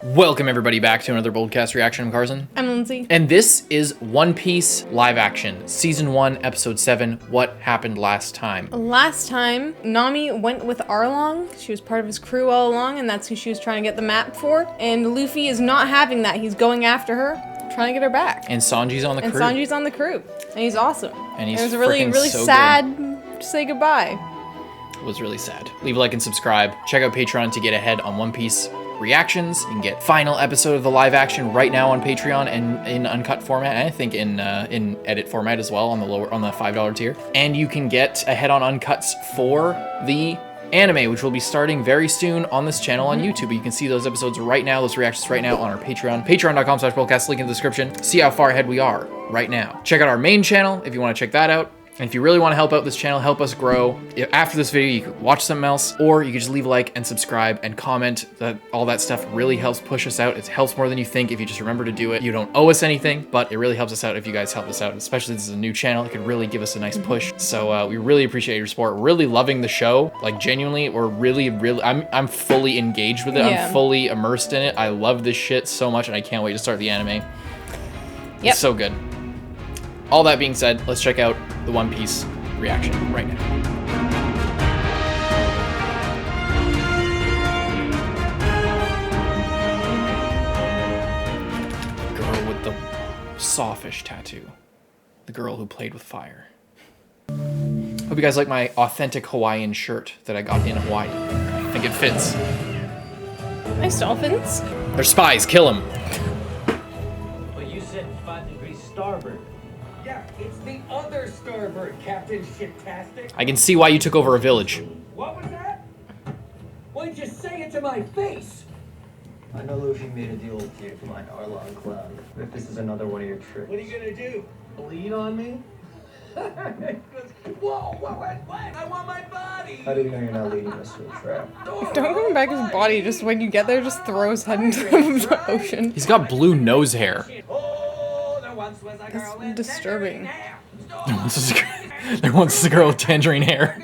Welcome everybody back to another BOLDcast reaction. I'm Carson. I'm Lindsay. And this is One Piece live action, season 1, episode 7, What Happened Last Time. Last time, Nami went with Arlong. She was part of his crew all along, and that's who she was trying to get the map for. And Luffy is not having that. He's going after her, trying to get her back. And Sanji's on the crew. And Sanji's on the crew. And he's awesome. And he's it was really so sad to say goodbye. It was really sad. Leave a like and subscribe. Check out Patreon to get ahead on One Piece reactions. You can get final episode of the live action right now on Patreon and in uncut format, and I think in edit format as well on the $5 tier. And you can get ahead on uncuts for the anime, which will be starting very soon on this channel on YouTube. You can see those episodes right now, those reactions right now on our Patreon. Patreon.com/BOLDcast, link in the description. See how far ahead we are right now. Check out our main channel if you want to check that out. And if you really want to help out this channel, help us grow, after this video, you can watch something else, or you can just leave a like and subscribe and comment. All that stuff really helps push us out. It helps more than you think if you just remember to do it. You don't owe us anything, but it really helps us out if you guys help us out, especially this is a new channel. It could really give us a nice push. So we really appreciate your support. We're really loving the show. Like genuinely, we're really, I'm fully engaged with it. Yeah. I'm fully immersed in it. I love this shit so much, and I can't wait to start the anime. Yep. It's so good. All that being said, let's check out the One Piece reaction right now. Girl with the sawfish tattoo. The girl who played with fire. Hope you guys like my authentic Hawaiian shirt that I got in Hawaii. I think it fits. Nice dolphins. They're spies, kill them. Well, you said 5 degrees starboard. Yeah, it's the other starboard, Captain Shit-tastic. I can see why you took over a village. What was that? Why'd you say it to my face? I know Luffy made a deal with you to find Arlong Cloud. If this is another one of your tricks. What are you gonna do? Bleed on me? Whoa, what? I want my body! How do you know you're not leading us to a trap? Don't come back his body. Just when you get there, just throw his head into the ocean. He's got blue nose hair. That's disturbing. There once was a girl with tangerine hair.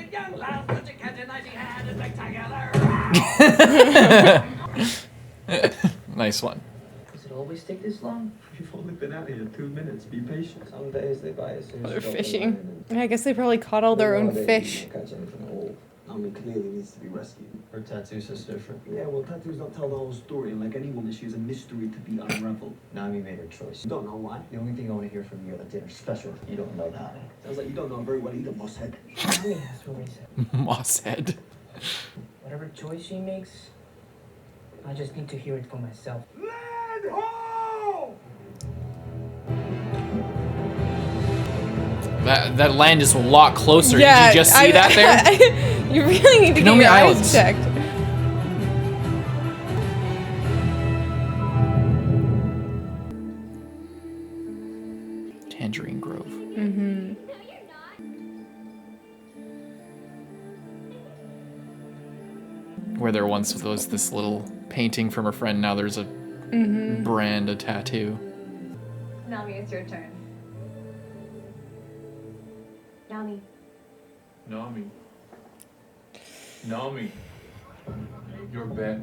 Nice one. Does it always take this long? You've only been out here 2 minutes. Be patient. Some days they buy us. They're fishing. I guess they probably caught all their own fish. Catch anything old. Nami clearly needs to be rescued. Her tattoo's just different. Yeah, well, tattoos don't tell the whole story, and like any woman, she is a mystery to be unraveled. Nami made her choice. You don't know why. The only thing I want to hear from you at the dinner special. You don't know that. Sounds like you don't know very well either, bosshead. Nami has her reason. Moss head. Whatever choice she makes, I just need to hear it for myself. Land ho! That land is a lot closer. Yeah, did you just see that there? You really need to get your eyes checked. Tangerine Grove. Mm-hmm. Where there once was this little painting from her friend, now there's a brand, a tattoo. Nami, it's your turn. Nami. Nami. Your bet.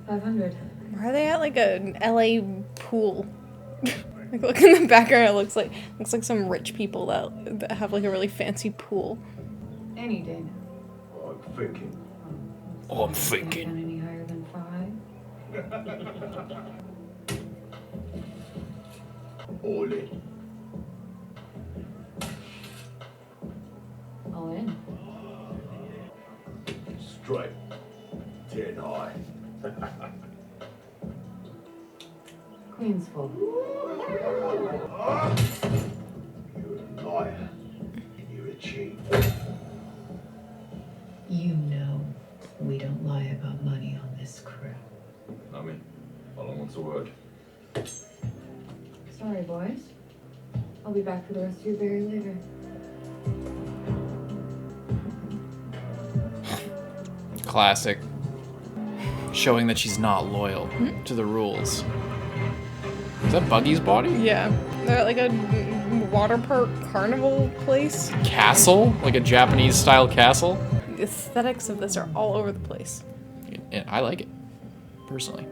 500. Why are they at like an LA pool? Like look in the background, it looks like some rich people that have like a really fancy pool. Any day now. I'm thinking. Oh, I'm thinking. Any higher than 5? All in. All in. Straight. 10 high. Queen's full. You're a liar. And you're a cheat. You know we don't lie about money on this crew. Nami, all I want's a word. Sorry, boys. I'll be back for the rest of your berry later. Classic. Showing that she's not loyal to the rules. Is that Buggy's body? Yeah, they're at like a water park carnival place. Castle? Like a Japanese style castle? The aesthetics of this are all over the place. And I like it, personally.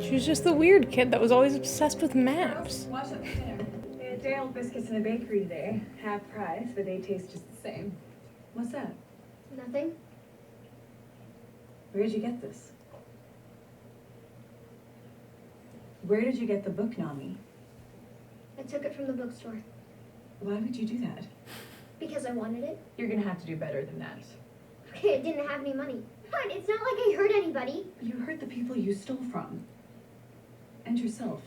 She was just the weird kid that was always obsessed with maps. What's up for dinner? We had day-old biscuits in the bakery today. Half price, but they taste just the same. What's that? Nothing. Where did you get this? Where did you get the book, Nami? I took it from the bookstore. Why would you do that? Because I wanted it. You're gonna have to do better than that. Okay, I didn't have any money. But it's not like I hurt anybody. You hurt the people you stole from. And yourself.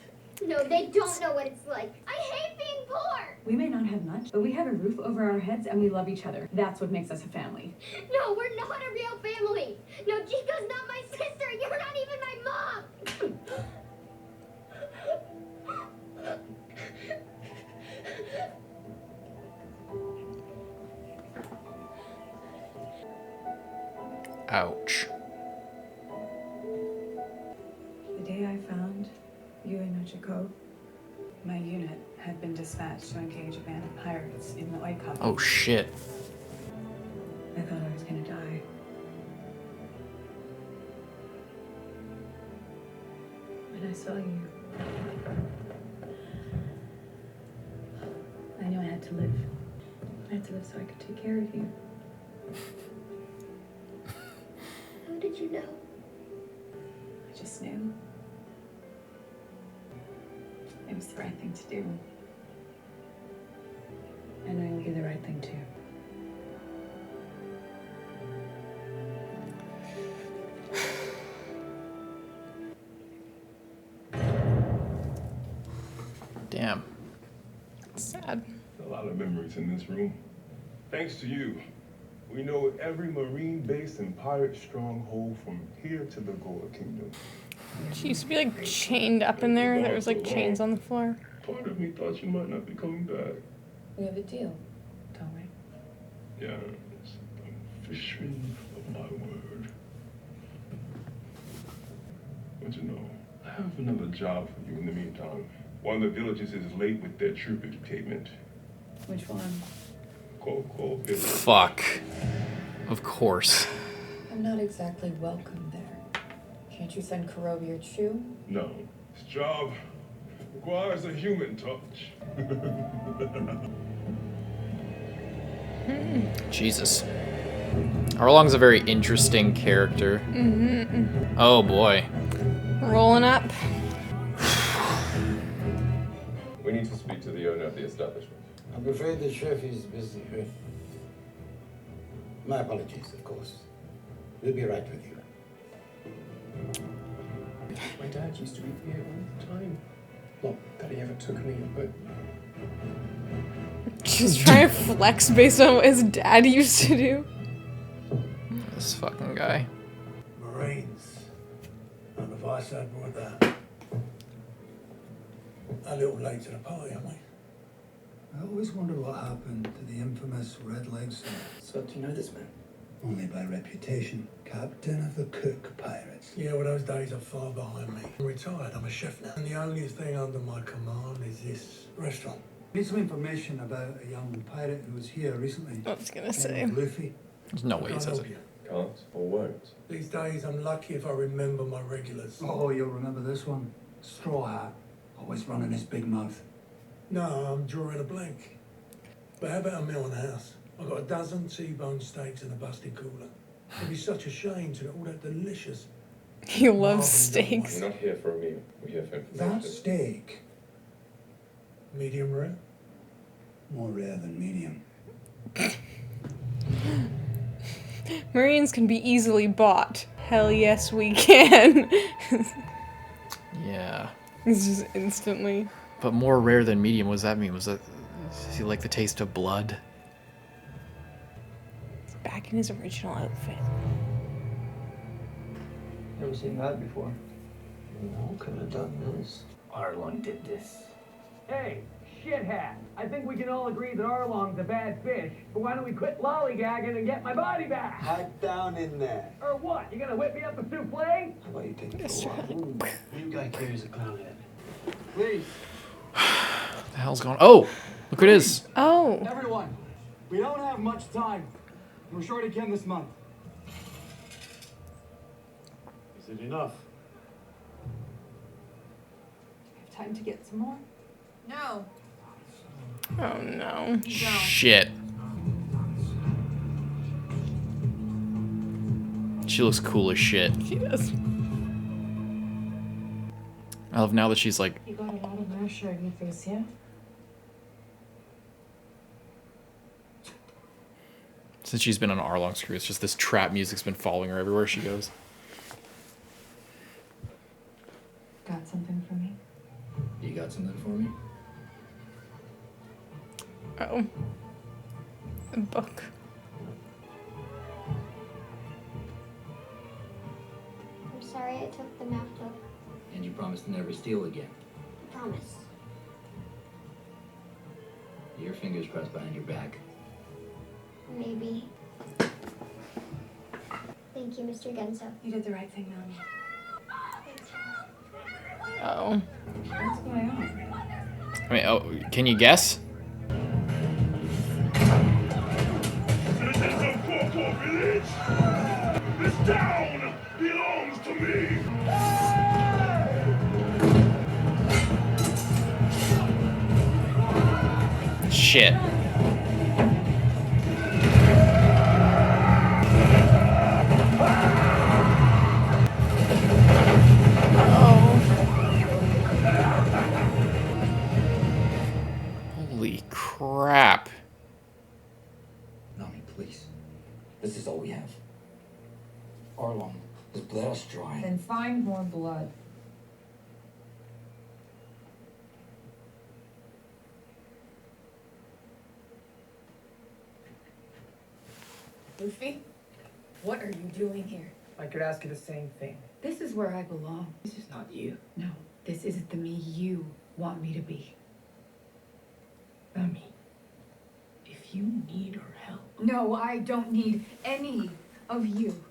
No, they don't know what it's like. I hate being poor. We may not have much, but we have a roof over our heads and we love each other. That's what makes us a family. No, we're not a real family. No, Chico's not my sister. You're not even my mom. Ouch. The day I found you in Nochiko, my unit had been dispatched to engage a band of pirates in the Oikop. Oh shit. I thought I was gonna die. When I saw you, I knew I had to live. I had to live so I could take care of you. How did you know? I just knew. It was the right thing to do. I know you'll do the right thing too. Damn. Sad. A lot of memories in this room. Thanks to you, we know every marine base and pirate stronghold from here to the Goa Kingdom. She used to be like chained up in there. There was like chains on the floor. Part of me thought you might not be coming back. We have a deal, don't we? Yes, I'm fishing of my word. But you know, I have another job for you in the meantime. One of the villages is late with their troop equipment. Which one? Go village. Fuck. Of course. I'm not exactly welcome there. Can't you send Kurobi or Chu? No, this job requires a human touch. Jesus. Arlong's a very interesting character. Mm-hmm. Oh boy. Rolling up. We need to speak to the owner of the establishment. I'm afraid the chef is busy. My apologies, of course. We'll be right with you. My dad used to eat here all the time. Not that he ever took me, but... She's trying to flex based on what his dad used to do. This fucking guy. Marines. None of us had more of that. A little late to the party, aren't we? I always wondered what happened to the infamous Red Legs. So do you know this man? Only by reputation. Captain of the Cook Pirates. Yeah, well, those days are far behind me. I'm retired, I'm a chef now. And the only thing under my command is this restaurant. Need some information about a young pirate who was here recently. I was gonna say. Luffy. There's no way he says it. Can't or won't. These days, I'm lucky if I remember my regulars. Oh, you'll remember this one. Straw Hat. Always running his big mouth. No, I'm drawing a blank. But how about a meal in the house? I've got a dozen T-bone steaks in a busted cooler. It'd be such a shame to get all that delicious. He loves steaks. We're not here for a meal. We're here for information. That steak. Medium rare? More rare than medium. Marines can be easily bought. Hell yes, we can. Yeah. It's just instantly. But more rare than medium, what does that mean? Does he like the taste of blood? He's back in his original outfit. Never seen that before. Who could have done this? Arlong did this. Hey, shithead. I think we can all agree that Arlong's a bad fish, but why don't we quit lollygagging and get my body back? Pipe down in there. Or what? You gonna whip me up a souffle? How about you take it for a while? You guy carries a clown head. Please. The hell's going on? Oh, look what it is. Oh. Everyone, we don't have much time. We're short again this month. Is it enough? Have time to get some more? No. Oh no. Shit. She looks cool as shit. She does. I love now that she's like, You got a lot of moisture in your face, yeah? since she's been on Arlong's crew, it's just this trap music's been following her everywhere she goes. Got something for me? You got something for me? Oh. A book. I'm sorry I took the map book. And you promised to never steal again. I promise. Your fingers crossed behind your back. Maybe. Thank you, Mr. Genso. You did the right thing, Nami. Oh. What's going on? I mean, oh, can you guess? Citizens of Corpo Village, this town belongs to me. Shit. Holy crap. Nami, please. This is all we have. Arlong has bled us dry. Then find more blood. Luffy, what are you doing here? I could ask you the same thing. This is where I belong. This is not you. No, this isn't the me you want me to be. Nami, if you need our help. No, I don't need any of you.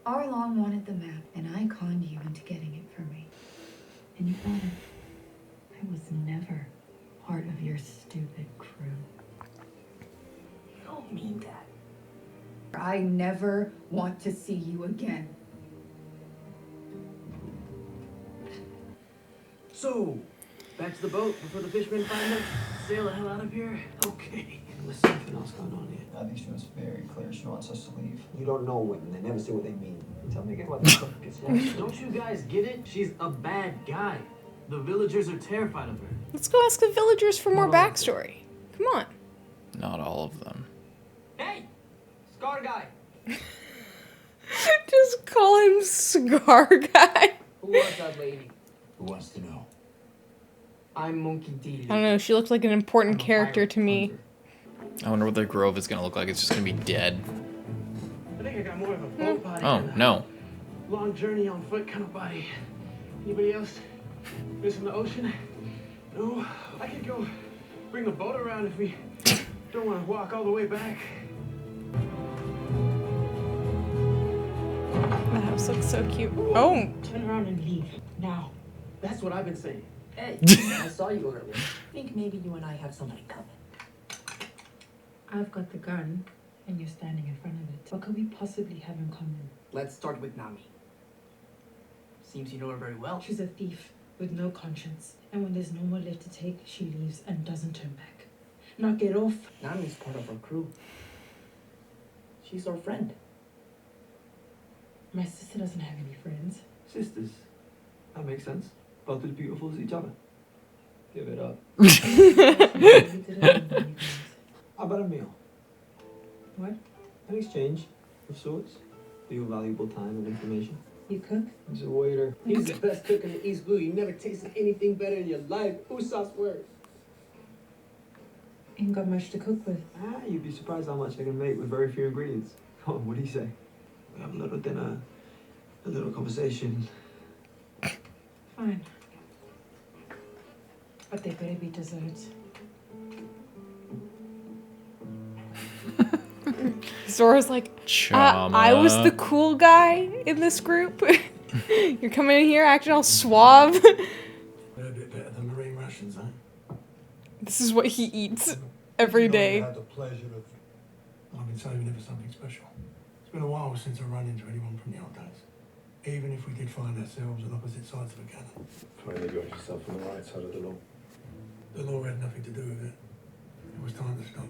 Arlong wanted the map, and I conned you into getting it for me. And you got it. I was never part of your stupid crew. You don't mean that. I never want to see you again. So, back to the boat before the fishermen find us. Sail the hell out of here. Okay. There's something else going on here. I think she was very clear. She wants us to leave. You don't know women. They never say what they mean. Tell me again what the fuck is that? Don't you guys get it? She's a bad guy. The villagers are terrified of her. Let's go ask the villagers for more backstory. Come on. Not all of them. Hey! Scar guy! Just call him Scar Guy. Who was that lady? Who wants to know? I'm Monkey D. I don't know. She looked like an important character to me. I wonder what the grove is gonna look like. It's just gonna be dead. I think I got more of a boat body Oh, than no. a long journey on foot kind of body. Anybody else? Missing the ocean? No? I could go bring the boat around if we don't want to walk all the way back. The house looks so cute. Oh. Turn around and leave. Now. That's what I've been saying. Hey, I saw you earlier. I think maybe you and I have somebody coming. I've got the gun, and you're standing in front of it. What could we possibly have in common? Let's start with Nami. Seems you know her very well. She's a thief with no conscience, and when there's no more left to take, she leaves and doesn't turn back. Knock it off. Nami's part of our crew. She's our friend. My sister doesn't have any friends. Sisters. That makes sense. Both as beautiful as each other. Give it up. How about a meal? What? An exchange of sorts. For your valuable time and information. You cook? He's a waiter. He's the best cook in the East Blue. You never tasted anything better in your life. Usopp's words. Ain't got much to cook with. You'd be surprised how much I can make with very few ingredients. Come on, what do you say? We have a little dinner, a little conversation. Fine. But they better be desserts. Zoro's like, I was the cool guy in this group. You're coming in here acting all suave. They're a bit better than marine rations, eh? This is what he eats every day. Had the pleasure of... I've been saving it for something special. It's been a while since I run into anyone from the old days. Even if we did find ourselves on opposite sides of a cannon. Finally got yourself on the right side of the law. The law had nothing to do with it. It was time to stop.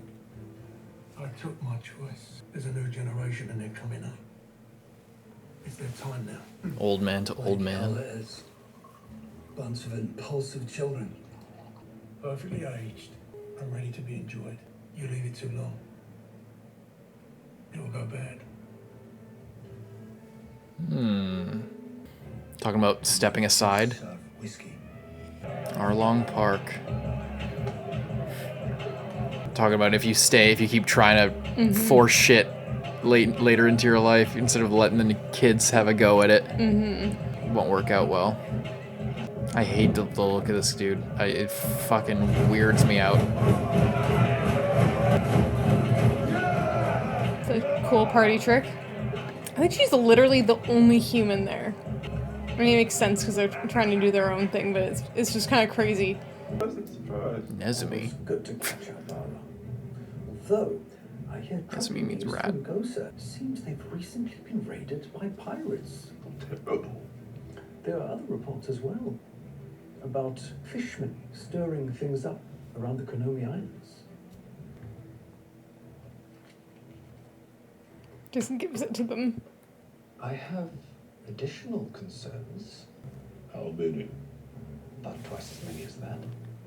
I took my choice. There's a new generation and they're coming up. It's their time now. Old man to old man. It is. Bunch of impulsive children. Perfectly aged and ready to be enjoyed. You leave it too long, it will go bad. Talking about stepping aside. Whiskey. Arlong Park. Talking about if you keep trying to force shit later into your life instead of letting the kids have a go at it, it won't work out well. I hate the look of this dude. It fucking weirds me out. It's a cool party trick. I think she's literally the only human there. I mean, it makes sense because they're trying to do their own thing, but it's just kind of crazy. Nezumi. Good to catch up, Arlong. Although, I hear Nezumi means rat. Gosa. Seems they've recently been raided by pirates. Terrible. There are other reports as well about fishermen stirring things up around the Konomi Islands. Just gives it to them. I have additional concerns. How many? About twice as many as that.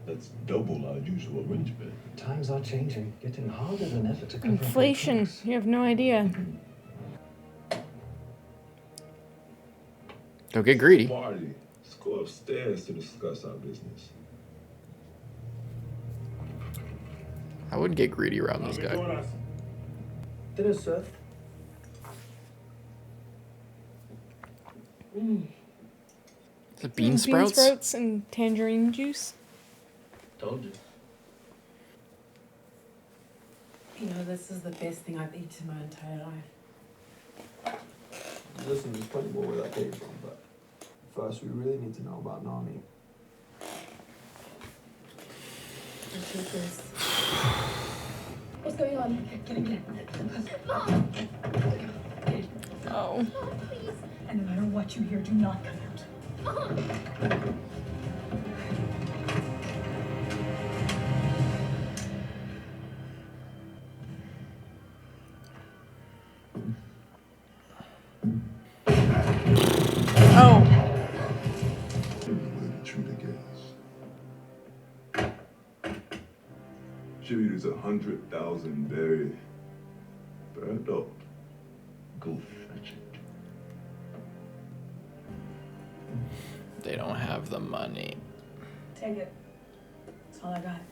That's double our usual arrangement. Times are changing, getting harder than ever to cover up Inflation. their tracks. You have no idea. Don't get greedy. Party. Let's go upstairs to discuss our business. I wouldn't get greedy around this guy. Dinner, sir. Is it bean sprouts? Bean sprouts and tangerine juice. Told you. You know, this is the best thing I've eaten in my entire life. Listen, there's plenty more where that came from, but first we really need to know about Nami. What's going on? Get it. Mom! Oh. Mom, please. And no matter what you hear, do not come out. Mom! Oh. Shiritu's 100,000 berry per adult. Go fetch it. They don't have the money. Take it. That's all I got.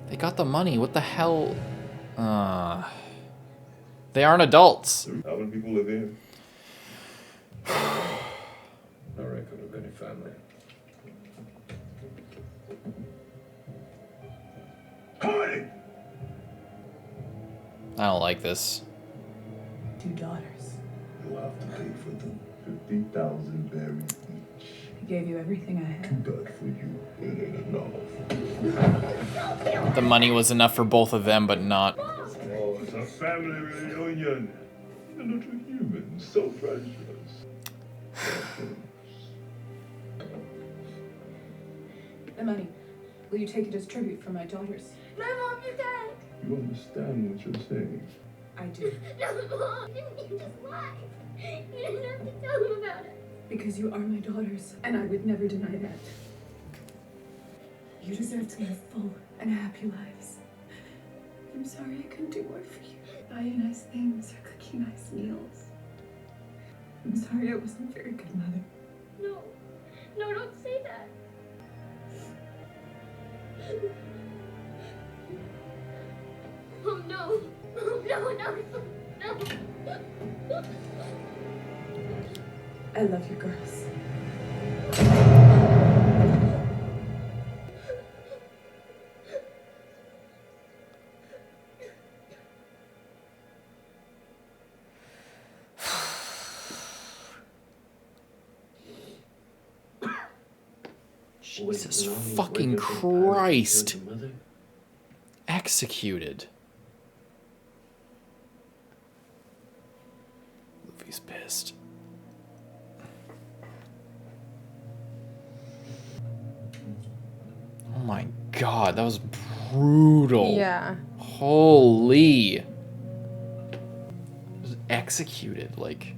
They got the money. What the hell? They aren't adults. How many people live here? No record of any family. Honey! I don't like this. 2 daughters. You'll have to pay for them 50,000 berries each. He gave you everything I had. Too bad for you. It ain't enough. The money was enough for both of them, but not. Oh, it's a family reunion. The little humans, so precious. The money. Will you take it as tribute for my daughters? My mom, you're dead! You understand what you're saying? I do. No, Mom! Didn't you just lie? You didn't have to tell him about it. Because you are my daughters, and I would never deny that. You deserve to live full and happy lives. I'm sorry I couldn't do more for you. Buy you nice things or cook you nice meals. I'm sorry I wasn't a very good mother. No. No, don't say that. Oh, no. Oh, no, no, no. I love you girls. Jesus fucking Christ. Executed. Luffy's pissed. Oh my god, that was brutal. Yeah. Holy. It was executed, like.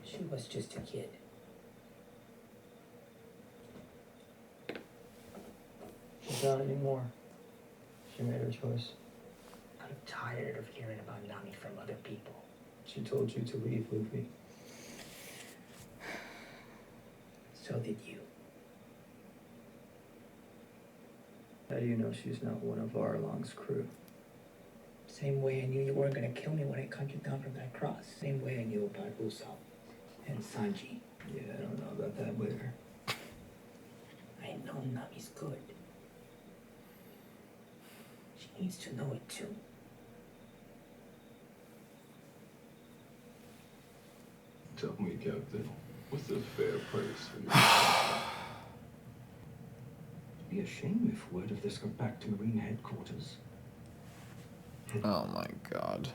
She was just a kid. She's not anymore. She made her choice. I'm tired of hearing about Nami from other people. She told you to leave, Luffy. So did you. How do you know she's not one of Arlong's crew? Same way I knew you weren't gonna kill me when I cut you down from that cross. Same way I knew about Usopp and Sanji. Yeah, I don't know about that later. I know Nami's good. She needs to know it too. Tell me, Captain, what's the fair price for you? It'd be a shame if word of this got back to Marine headquarters. Oh my god.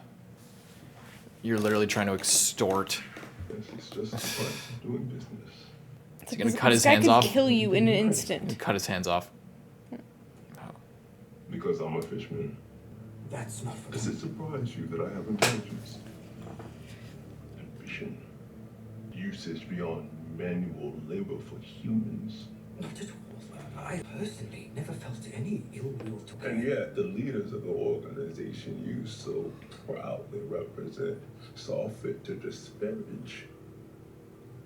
You're literally trying to extort. This is just the price of doing business. He's gonna cut his hands off. This guy could kill you in an instant. Cut his hands off. Because I'm a fisherman. That's not for Does it surprise you that I have intelligence? Ambition. Usage beyond manual labor for humans. Not at all. I personally never felt any ill will to And yet, the leaders of the organization you so proudly represent saw fit to disparage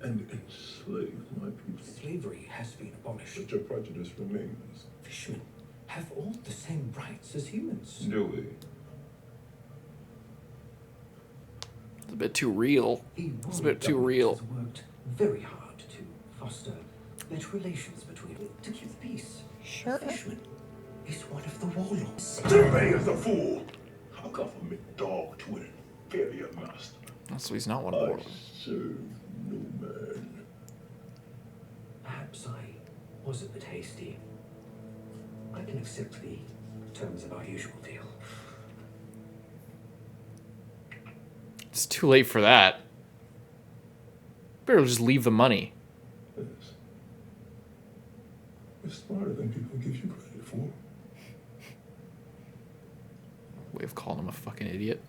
and enslave my people. Slavery has been abolished. But your prejudice remains. Fishermen have all the same rights as humans. Do we? It's a bit too real. It's a bit too real. Has worked very hard to foster better relations between to keep the peace. Sure. Fishman is one of the warlords. Survey is a fool. A government dog to an inferior master. So he's not one of the I warlords. serve no man. Perhaps I was a bit hasty. I can accept the terms of our usual deal. It's too late for that. Better just leave the money. Yes. It's smarter than people give you credit for. Way of calling him a fucking idiot.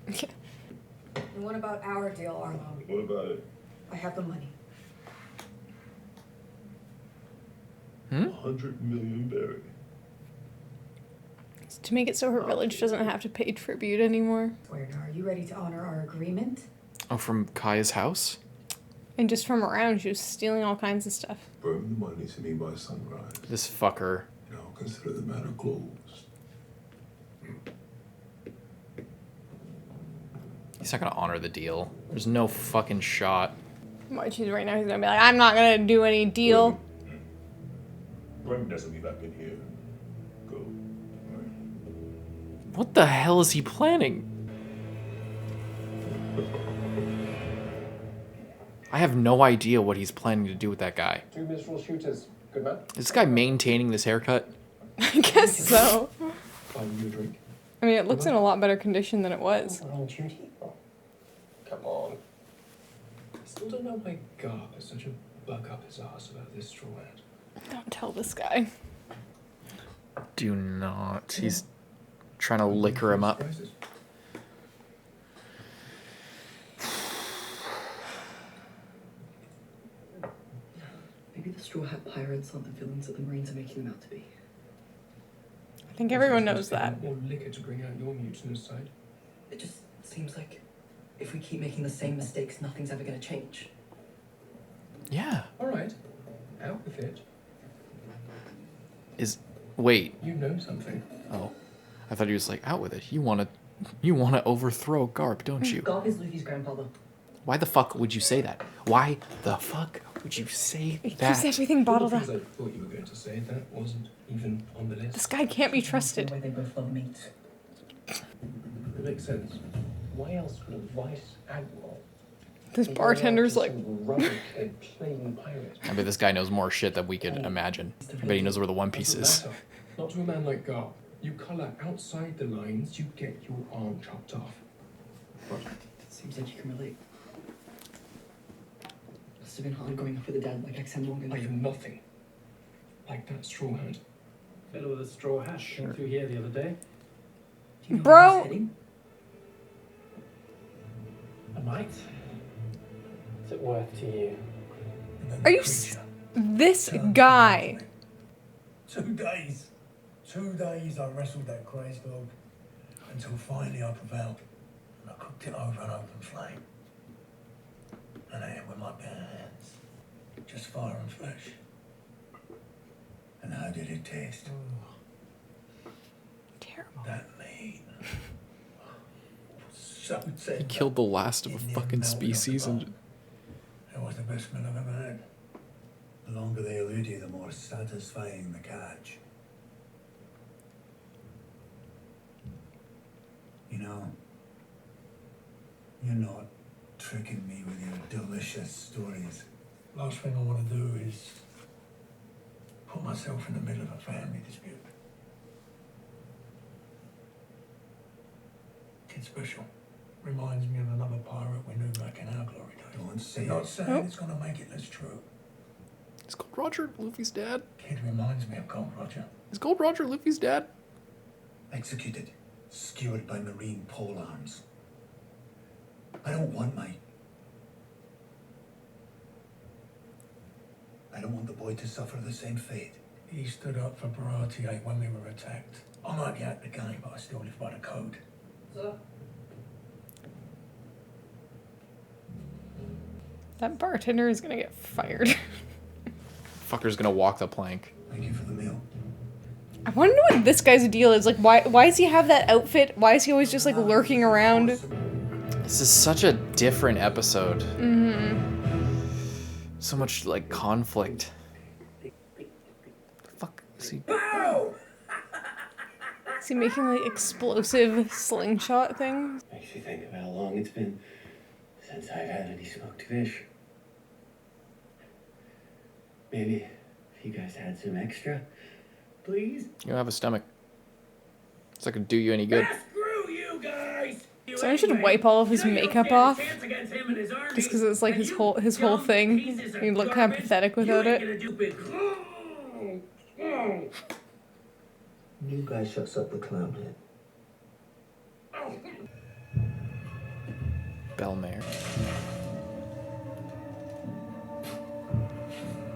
And what about our deal, Arlong? What about it? I have the money. 100 million berry. To make it so her village doesn't have to pay tribute anymore. Where are you ready to honor our agreement? Oh, from Kaya's house? And just from around, she was stealing all kinds of stuff. Burn the money to me by sunrise. This fucker. Now consider the matter closed. He's not gonna honor the deal. There's no fucking shot. Why choose right now? He's gonna be like, I'm not gonna do any deal. Bring doesn't be back in here. Go. What the hell is he planning? I have no idea what he's planning to do with that guy. 2 minstrel shooters. Good man. Is this guy maintaining this haircut? I guess so. Find you a drink. I mean, it looks in a lot better condition than it was. We're on duty. Come on. I still don't know why Gar is such a bug up his ass about this straw hat. Don't tell this guy. Do not. He's trying to liquor him up. Maybe the straw Straw Hat pirates aren't the villains that the Marines are making them out to be. I think everyone knows that. More liquor to bring out your mutinous side. It just seems like if we keep making the same mistakes, nothing's ever going to change. Yeah. All right, out with it. Wait. You know something. Oh, I thought he was like, out with it. You want to overthrow Garp, don't you? Garp is Luffy's grandfather. Why the fuck would you say that? Why the fuck would you say He that? keeps everything bottled up. I thought you were going to say that wasn't even on the list. This guy can't be trusted. Why they both love meat. It makes sense. Why else would a vice admiral? This bartender's like. Plain pirate? I bet this guy knows more shit than we could imagine. I bet he knows where the One Piece is. Not to a man like Garp. You colour outside the lines, you get your arm chopped off. What? Seems like you can relate. Must have been hard growing up with a dad like XM long ago. Like nothing. Like that straw hat. Fellow with a straw hat came through here the other day. Do you know Bro. where he's heading? I might. What's it worth to you? Are you this guy? 2 days. 2 days I wrestled that crazed dog until finally I prevailed. And I cooked it over an open flame. And I ate it with my bare hands. Just fire and flesh. And how did it taste? Terrible. That mean. So tender. He killed the last of a fucking species and. It was the best meal I've ever had. The longer they elude you, the more satisfying the catch. You know, you're not tricking me with your delicious stories. Last thing I want to do is put myself in the middle of a family dispute. Kid Special reminds me of another pirate we knew back in our glory days. Don't say it. Not saying it's gonna make it less true. Is Gold Roger Luffy's dad? Kid reminds me of Gold Roger. Is Gold Roger Luffy's dad? Executed, skewered by marine pole arms. I don't want the boy to suffer the same fate. He stood up for Baratier when we were attacked. I might be out the game, but I still live by the code. Sir? That bartender is gonna get fired. Fucker's gonna walk the plank. Thank you for the meal. I want to know what this guy's deal is. Like, why does he have that outfit? Why is he always just like lurking around? This is such a different episode. Mm-hmm. So much like conflict. The fuck is he? Is he making like explosive slingshot things? Makes you think of how long it's been since I've had any smoked fish. Maybe if you guys had some extra, please. You don't have a stomach. It's not gonna do you any good. Screw you guys! Someone should wipe all of his makeup off. Just because it's like his whole thing. He look kind of pathetic without it. New guy shuts up the clown head. Belmare.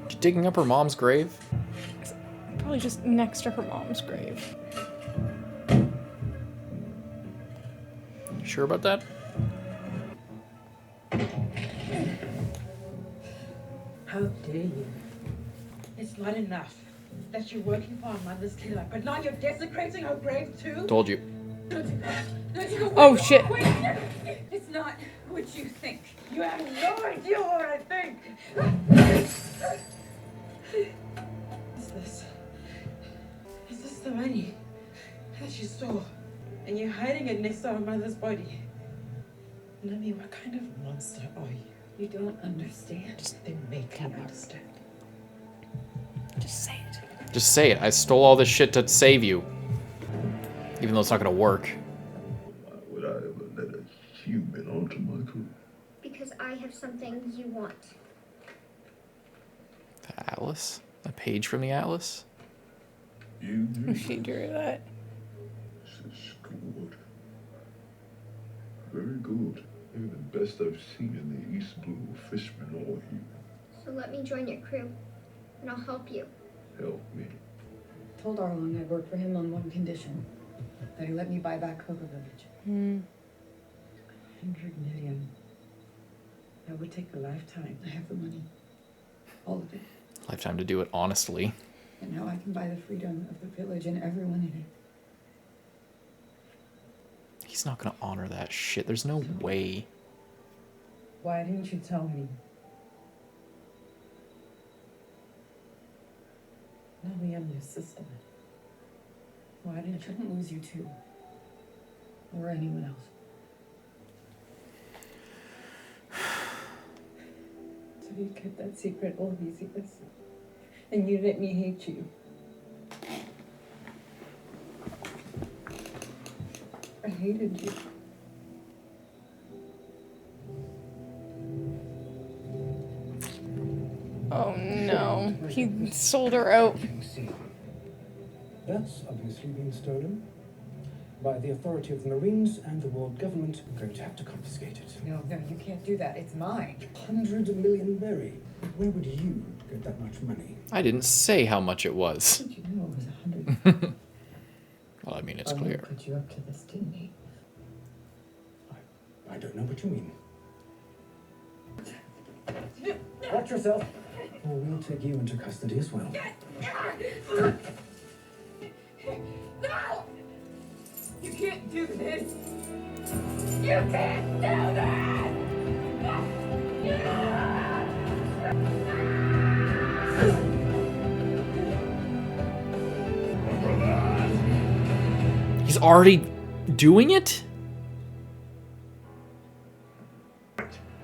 She digging up her mom's grave? Probably just next to her mom's grave. You sure about that? How dare you? It's not enough that you're working for our mother's killer, but now you're desecrating her grave too? Told you. Oh shit. Wait, it's not what you think. You have no idea what I think. Is this the money that you stole? And you're hiding it next to our mother's body? Nami, what kind of monster are you? You don't understand. Then make me understand. Just say it. Just say it. I stole all this shit to save you. Even though it's not gonna work. Why would I ever let a human onto my crew? Because I have something you want. The Atlas? A page from the Atlas? You She drew that. This is good. Very good. Maybe the best I've seen in the East Blue Fishman all year. So let me join your crew. and I'll help you. Help me. Told Arlong I'd work for him on one condition. That he let me buy back Cocoa Village. 100 million. That would take a lifetime. I have the money. All of it. Lifetime to do it honestly. And now I can buy the freedom of the village and everyone in it. He's not gonna honor that shit. There's no way. Why didn't you tell me? Nami, I'm your sister. Why didn't I couldn't lose you too. Or anyone else. So you kept that secret all these years. And you let me hate you. I hated you. Oh no, he sold her out. That's obviously been stolen. By the authority of the Marines and the world government, we're going to have to confiscate it. No, you can't do that. It's mine. 100 million berry. Where would you get that much money? I didn't say how much it was. Did you know it was 100? Well, I mean, it's Arlong clear. put you up to this, didn't he? I don't know what you mean. Watch yourself, or we'll take you into custody as well. No! You can't do this! You can't do this! He's already doing it?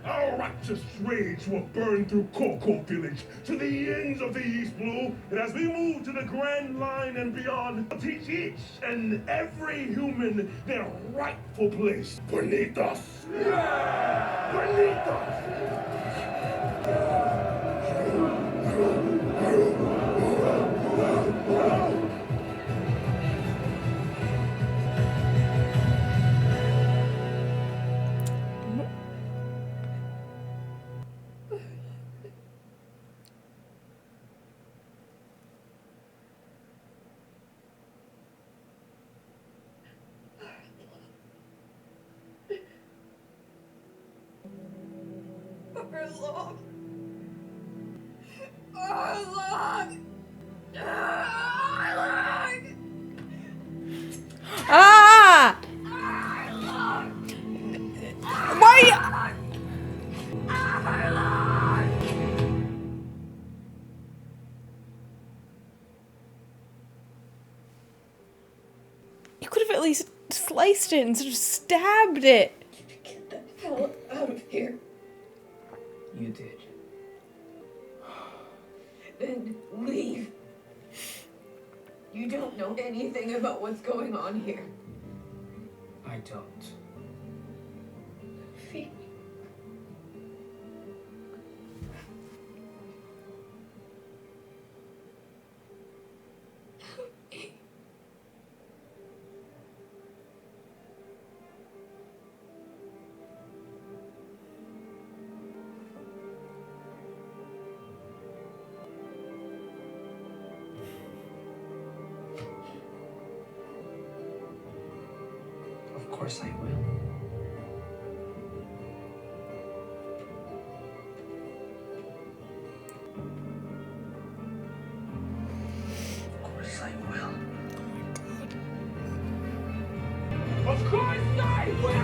Our righteous rage will burn through Cocoa Village to the ends of the East Blue, and as we move to the Grand Line and beyond, we'll teach each and every human their rightful place beneath us. Beneath us! Arlong! Arlong! Arlong! Ah! Why? You could have at least sliced it instead of stabbed it. Get the hell out of here. You did. Then leave. You don't know anything about what's going on here. I don't. Feed me. Of course I will. Of course I will. Of course I will!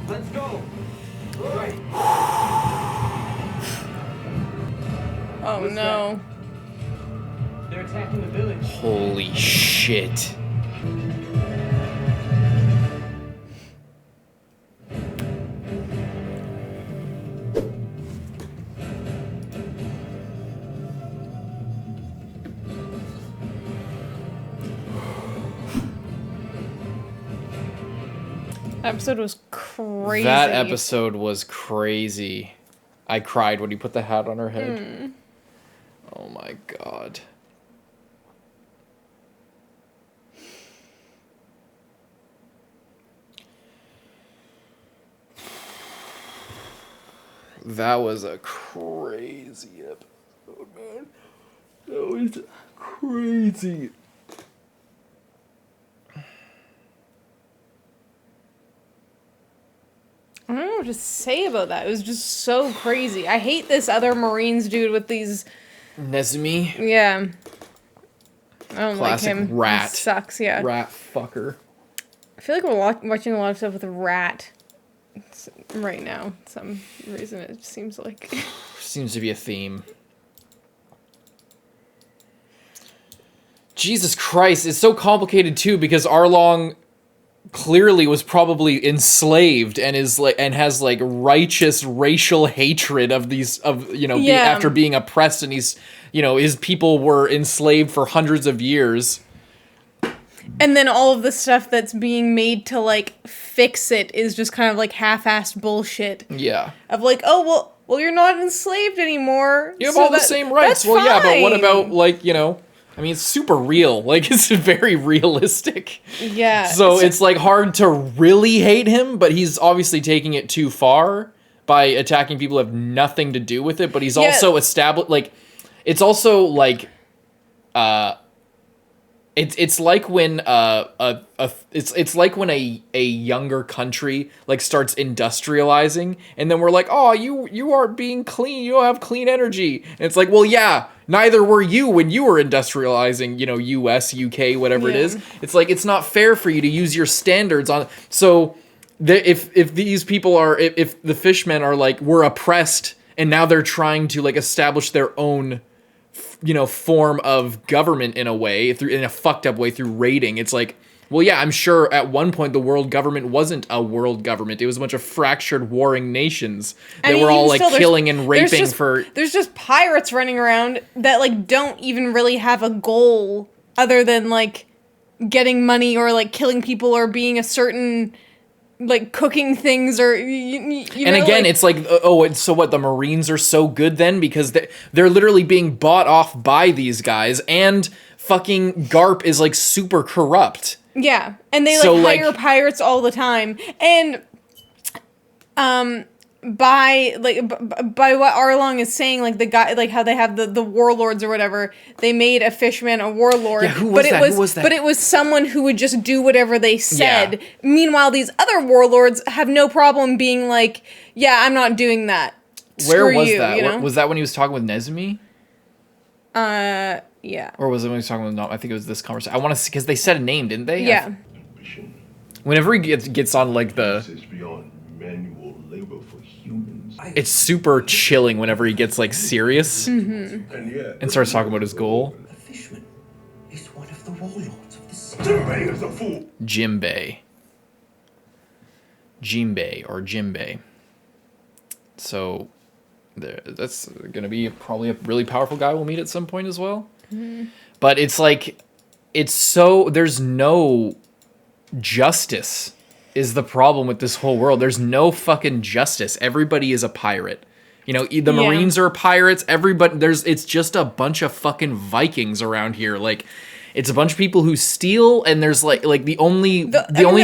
Let's go. Right. Oh What's no. They're attacking the village. Holy shit. That episode was crazy. That episode was crazy. I cried when he put the hat on her head. Oh my god. That was a crazy episode, man. That was crazy. I don't know what to say about that. It was just so crazy. I hate this other Marines dude with these... Nezumi? Yeah. I don't Classic like him. rat. He sucks, yeah. Rat fucker. I feel like we're watching a lot of stuff with a rat right now. Some reason it seems like. Seems to be a theme. Jesus Christ, it's so complicated too because Arlong clearly was probably enslaved and is like and has like righteous racial hatred of these after being oppressed, and he's his people were enslaved for hundreds of years. And then all of the stuff that's being made to like fix it is just kind of like half-assed bullshit. Yeah. Of like, oh well you're not enslaved anymore. You have all the same rights. Well, yeah, but what about like, I mean, it's super real. Like, it's very realistic. Yeah. So it's like hard to really hate him, but he's obviously taking it too far by attacking people who have nothing to do with it. But he's also established, like, it's also like, it's like when it's like when a younger country like starts industrializing, and then we're like, oh, you aren't being clean, you don't have clean energy, and it's like, well, yeah, neither were you when you were industrializing, US, UK, whatever it is. It's like, it's not fair for you to use your standards on. So if these people are, if the fishmen are like, we're oppressed, and now they're trying to like establish their own form of government in a way, in a fucked up way through raiding. It's like, well, yeah, I'm sure at one point the world government wasn't a world government. It was a bunch of fractured warring nations that were all like killing and raping There's just pirates running around that like don't even really have a goal other than like getting money or like killing people or being a certain like cooking things or and again, it's like, so what, the Marines are so good then because they're literally being bought off by these guys, and fucking Garp is like super corrupt. Yeah, and they like hire pirates all the time, and by what Arlong is saying, like the guy, like how they have the warlords or whatever, they made a fishman a warlord. Yeah, who was that? But it was someone who would just do whatever they said. Yeah. Meanwhile, these other warlords have no problem being like, yeah, I'm not doing that. Where was that? Was that when he was talking with Nezumi? Yeah. Or was it when he was talking with Nom? I think it was this conversation. I want to see, because they said a name, didn't they? Yeah. Whenever he gets on like it's super chilling whenever he gets like serious and starts talking about his goal. The fishman is one of the warlords of the sea. Jinbei is a fool. Jinbei. So that's gonna be probably a really powerful guy we'll meet at some point as well. But it's like, there's no justice is the problem with this whole world. There's no fucking justice. Everybody is a pirate. The Marines are pirates. Everybody, it's just a bunch of fucking Vikings around here. Like, it's a bunch of people who steal, and there's like the only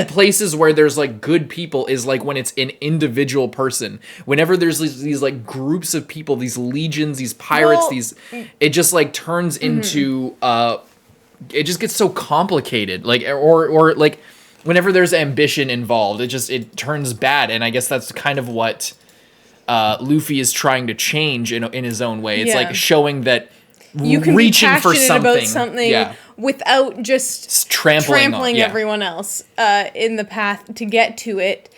places where there's like good people is like when it's an individual person. Whenever there's these like groups of people, these legions, these pirates, it just like turns into it just gets so complicated. Like or like whenever there's ambition involved, it turns bad, and I guess that's kind of what Luffy is trying to change in his own way. It's like showing that you can reaching be passionate for something about something without just trampling everyone else in the path to get to it.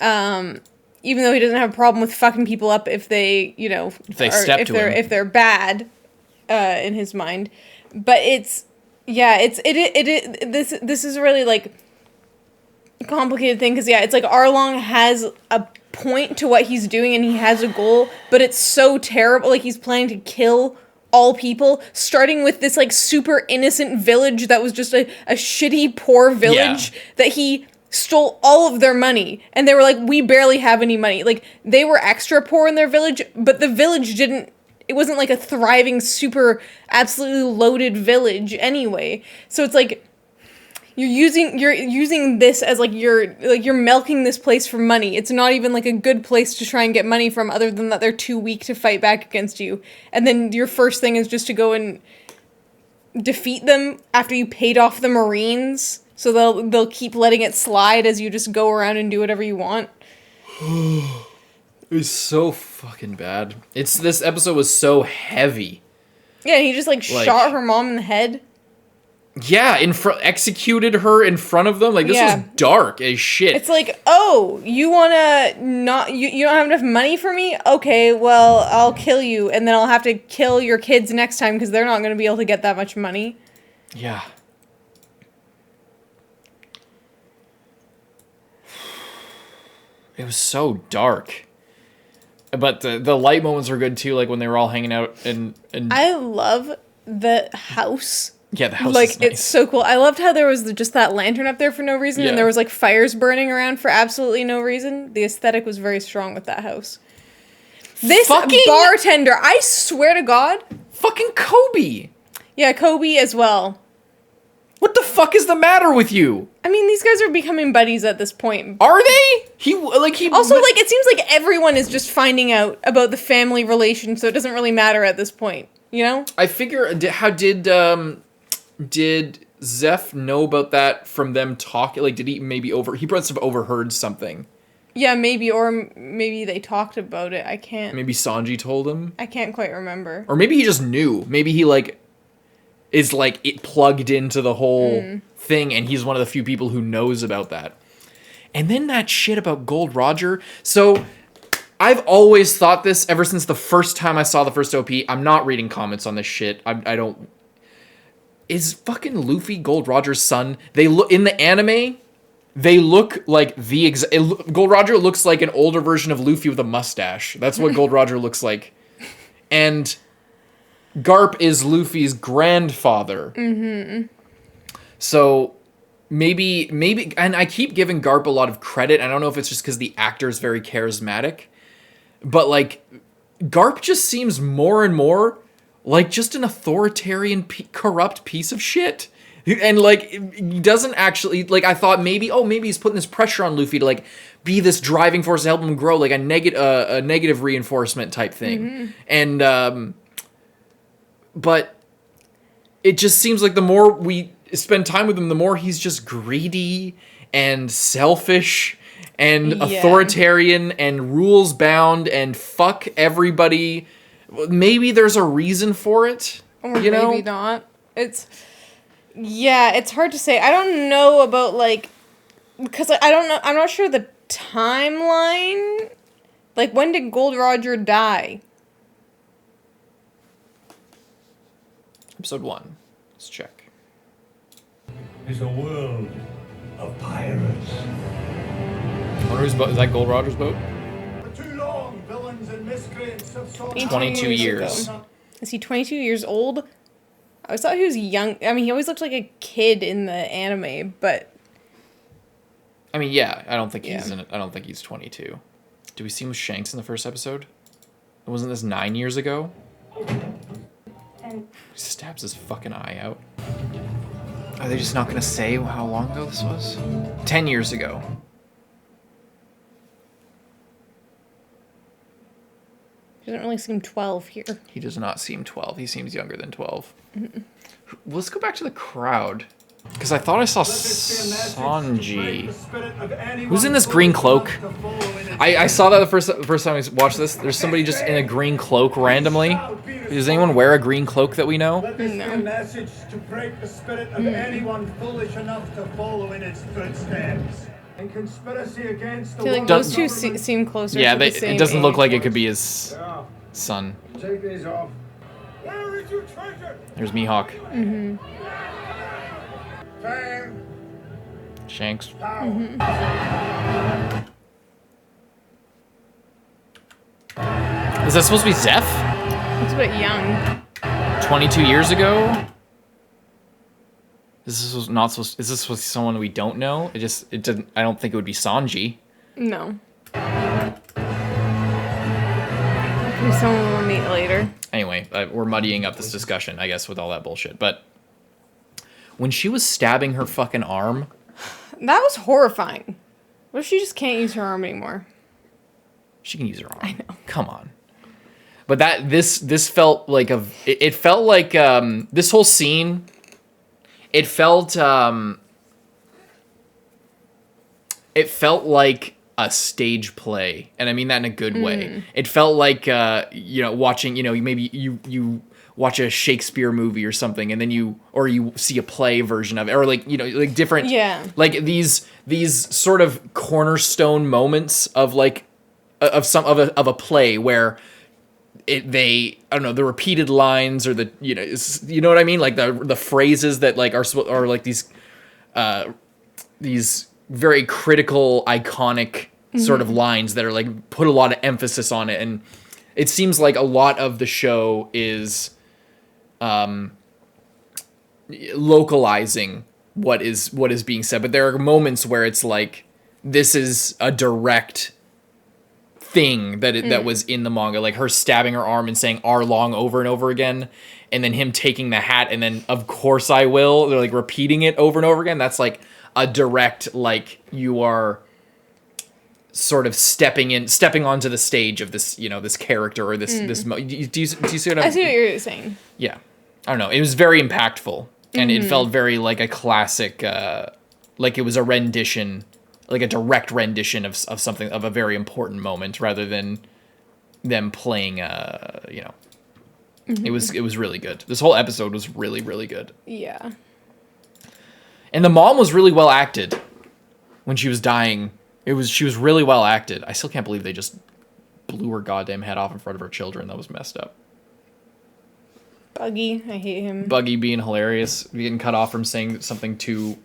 Even though he doesn't have a problem with fucking people up if they, if they're bad in his mind. But this is really like a complicated thing because it's like Arlong has a point to what he's doing and he has a goal, but it's so terrible. Like, he's planning to kill all people, starting with this like super innocent village that was just a shitty poor village that he stole all of their money, and they were like, we barely have any money. Like, they were extra poor in their village, but the village it wasn't like a thriving, super absolutely loaded village anyway. So it's like you're using this as like you're milking this place for money. It's not even like a good place to try and get money from, other than that they're too weak to fight back against you. And then your first thing is just to go and defeat them after you paid off the Marines, so they'll keep letting it slide as you just go around and do whatever you want. It was so fucking bad. This episode was so heavy. Yeah, he just like shot her mom in the head. Yeah, executed her in front of them. Like, this was dark as shit. It's like, oh, you wanna not you don't have enough money for me? Okay, well, I'll kill you, and then I'll have to kill your kids next time because they're not gonna be able to get that much money. Yeah. It was so dark. But the light moments were good too, like when they were all hanging out and I love the house. Yeah, the house like is nice. It's so cool. I loved how there was just that lantern up there for no reason, and there was like fires burning around for absolutely no reason. The aesthetic was very strong with that house. This bartender, I swear to God. Fucking Kobe. Yeah, Kobe as well. What the fuck is the matter with you? I mean, these guys are becoming buddies at this point. Are they? Also, like, it seems like everyone is just finding out about the family relation, so it doesn't really matter at this point, you know? I figure, how did Zeph know about that from them talking? Like, did he maybe he must have overheard something. Yeah, maybe, or maybe they talked about it. I can't. Maybe Sanji told him. I can't quite remember. Or maybe he just knew. Maybe he is it plugged into the whole thing, and he's one of the few people who knows about that. And then that shit about Gold Roger. So I've always thought this ever since the first time I saw the first OP. I'm not reading comments on this shit. I don't. Is fucking Luffy Gold Roger's son? They look in the anime. They look like Gold Roger looks like an older version of Luffy with a mustache. That's what Gold Roger looks like. And Garp is Luffy's grandfather. Mm-hmm. So maybe, and I keep giving Garp a lot of credit. I don't know if it's just because the actor is very charismatic, but like Garp just seems more and more like just an authoritarian, corrupt piece of shit. And like, he doesn't actually, like, I thought maybe he's putting this pressure on Luffy to like be this driving force to help him grow, like a negative reinforcement type thing. Mm-hmm. And, but it just seems like the more we spend time with him, the more he's just greedy and selfish and authoritarian and rules bound and fuck everybody. Maybe there's a reason for it, or maybe not. It's hard to say. I don't know about like, because I don't know. I'm not sure the timeline. Like, when did Gold Roger die? Episode 1. Let's check. It's a world of pirates. I wonder whose boat is that? Gold Roger's boat? For too long, villains and miscreants have sought 22 years. Is he 22 years old? I always thought he was young. I mean, he always looked like a kid in the anime, but I mean, yeah, I don't think he's 22. Did we see him with Shanks in the first episode? Wasn't this 9 years ago? He stabs his fucking eye out. Are they just not gonna say how long ago this was? 10 years ago. He doesn't really seem 12 here. He does not seem 12. He seems younger than 12. Mm-mm. Let's go back to the crowd. Because I thought I saw Sanji. Who's in this green cloak? I saw that the first time I watched this. There's somebody just in a green cloak randomly. Does anyone wear a green cloak that we know? Let this be a message to break the spirit of anyone foolish enough to follow in its footsteps. And conspiracy against the like those two seem closer. Yeah, to the same it doesn't look age. like it could be his son. Take these off. Where is your treasure? There's Mihawk. Mm-hmm. Fame. Shanks. Mm-hmm. Is that supposed to be Zeph? He's a bit young. 22 years ago? Is this not supposed? Is this supposed to be someone we don't know? It didn't. I don't think it would be Sanji. No. Maybe someone we'll meet later. Anyway, we're muddying up this discussion, I guess, with all that bullshit. But when she was stabbing her fucking arm. That was horrifying. What if she just can't use her arm anymore? She can use her arm. I know. Come on. But this felt like it felt like this whole scene. It felt like a stage play, and I mean that in a good way. It felt like watching, maybe you watch a Shakespeare movie or something, and then you see a play version of it, or like different, like these sort of cornerstone moments of like of a play where I don't know, the repeated lines or the you know what I mean, like the phrases that like are like these very critical, iconic sort of lines that are like put a lot of emphasis on it, and it seems like a lot of the show is localizing what is being said, but there are moments where it's like this is a direct thing that was in the manga, like her stabbing her arm and saying Arlong over and over again, and then him taking the hat and then of course I will, they're like repeating it over and over again. That's like a direct, like, you are sort of stepping onto the stage of this, this character or this do you see what I see what you're saying? Yeah, I don't know, it was very impactful, and it felt very like a classic, like it was a rendition, like a direct rendition of something, of a very important moment, rather than them playing it was really good. This whole episode was really, really good. Yeah. And the mom was really well acted when she was dying. She was really well acted. I still can't believe they just blew her goddamn head off in front of her children. That was messed up. Buggy, I hate him. Buggy being hilarious, getting cut off from saying something too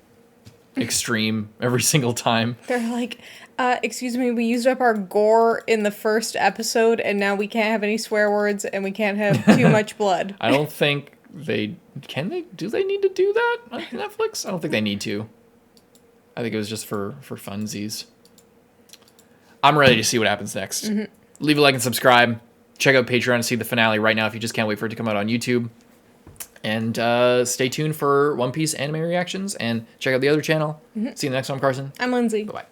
extreme every single time. They're like, excuse me, we used up our gore in the first episode, and now we can't have any swear words, and we can't have too much blood. I don't think do they need to do that on Netflix? I don't think they need to. I think it was just for funsies. I'm ready to see what happens next. Leave a like and subscribe. Check out Patreon to see the finale right now if you just can't wait for it to come out on YouTube. And stay tuned for One Piece anime reactions, and check out the other channel. See you in the next one, Carson. I'm Lindsay. Bye-bye.